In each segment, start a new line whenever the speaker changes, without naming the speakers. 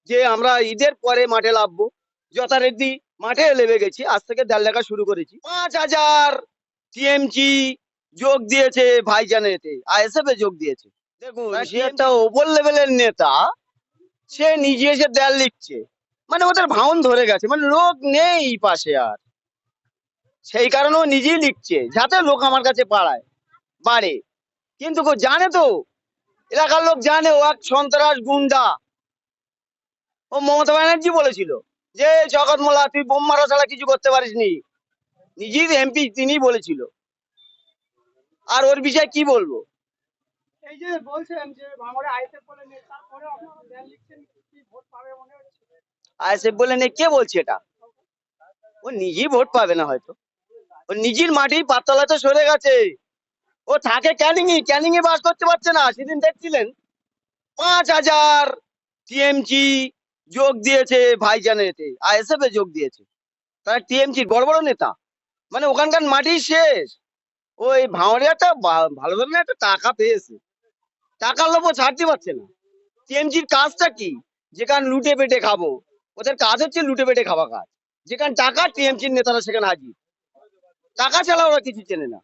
যে আমরা ঈদের পরে মাঠে নামবো, যথারীতি মাঠে নেমে গেছি। আজ থেকে দেড় লেখা শুরু করেছি। 5,000 টিএমজি যোগ দিয়েছে ভাইজানের এতে, আইএসএফ এ যোগ দিয়েছে। দেখুন, সে একটা ওপর লেভেলের নেতা, সে নিজে এসে দেয়াল লিখছে। মানে ওদের ভাউন ধরে গেছে, মানে লোক নেই পাশে আর, সেই কারণে ও নিজেই লিখছে যাতে লোক আমার কাছে বাড়ে। কিন্তু জানে তো, এলাকার লোক জানে ও এক সন্ত্রাস গুন্ডা। ও মমতা ব্যানার্জি বলেছিল যে জগৎ মোল্লা তুই বোম মারা ছাড়া কিছু করতে পারিসনি, নিজেই এমপি তিনি বলেছিল। আর ওর বিষয়ে কি বলবো?
এই যে বলছেন যে ভাঙড়ে আইএসএফ বলে নেই, তারপরে আপনারা দেয়াল লিখছেন, কি ভোট পাবে মনে হচ্ছে?
আইএসএফ বলে নে, কে বলছে এটা? ও নিজেই ভোট পাবে না হয়তো, ও নিজের মাটি পাতলাতে সরে গেছে। ও থাকে ক্যানিং এ বাস করতে পারছে না। সেদিন দেখছিলেন 5,000 টিএমজি যোগ দিয়েছে ভাইজানের এতে, আইএসএফ এ যোগ দিয়েছে। তারা টিএমজির বড় বড় নেতা, মানে ওখানকার মাটি শেষ। ওই ভাঁড়ে একটা ভালো ধরনের একটা টাকা পেয়েছে, টাকার লোভও ছাড়তে পারছে না। টিএমজির কাজটা কি? যেখানে লুটে পেটে খাবো, ওদের কাজ হচ্ছে লুটে পেটে খাওয়া কাজ। যেখানে টাকা, টিএমজির নেতারা সেখানে হাজির। টাকা ছাড়া ওরা কিছু চেনে না।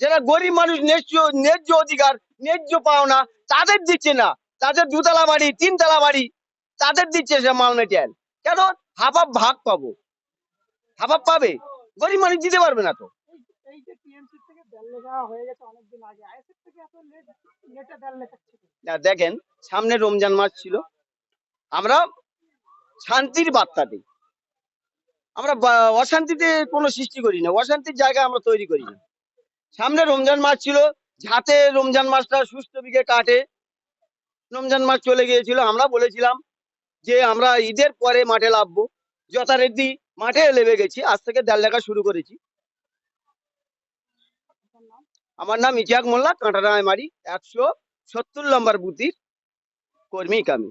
যারা গরিব মানুষ, ন্যায্য ন্যায্য অধিকার, ন্যায্য পাওনা, তাদের দিচ্ছে না। তাদের দুতলা বাড়ি, তিনতলা বাড়ি, তাদের দিচ্ছে সে মাল মেটেন। কেন? হাফ ভাগ পাবো। হাফ পাবে, গরিব মানুষ দিতে পারবে না তো।
এই যে টিএমসি থেকে দেয়াল লেখা হয়ে গেছে অনেকদিন আগে, আইএসএফ থেকে এত লেটে দেয়াল লেখাচ্ছে কেন?
না, দেখেন, সামনে রমজান মাস ছিল, আমরা শান্তির বার্তা দিই। আমরা অশান্তিতে কোনো সৃষ্টি করি না, অশান্তির জায়গা আমরা তৈরি করি না। সামনে রমজান মাস ছিল, যাতে রমজান মাসটা সুস্থ বিঘে কাটে। রমজান মাস চলে গিয়েছিল, আমরা বলেছিলাম যে আমরা ঈদের পরে মাঠে নামবো, যথারীতি মাঠে নেমে গেছি। আজ থেকে দেড় লেখা শুরু করেছি।
আপনার নাম?
আমার নাম ইতিহাক মোল্লা, কাঁটারায় মারি 170 নম্বর বুথির কর্মী আমি।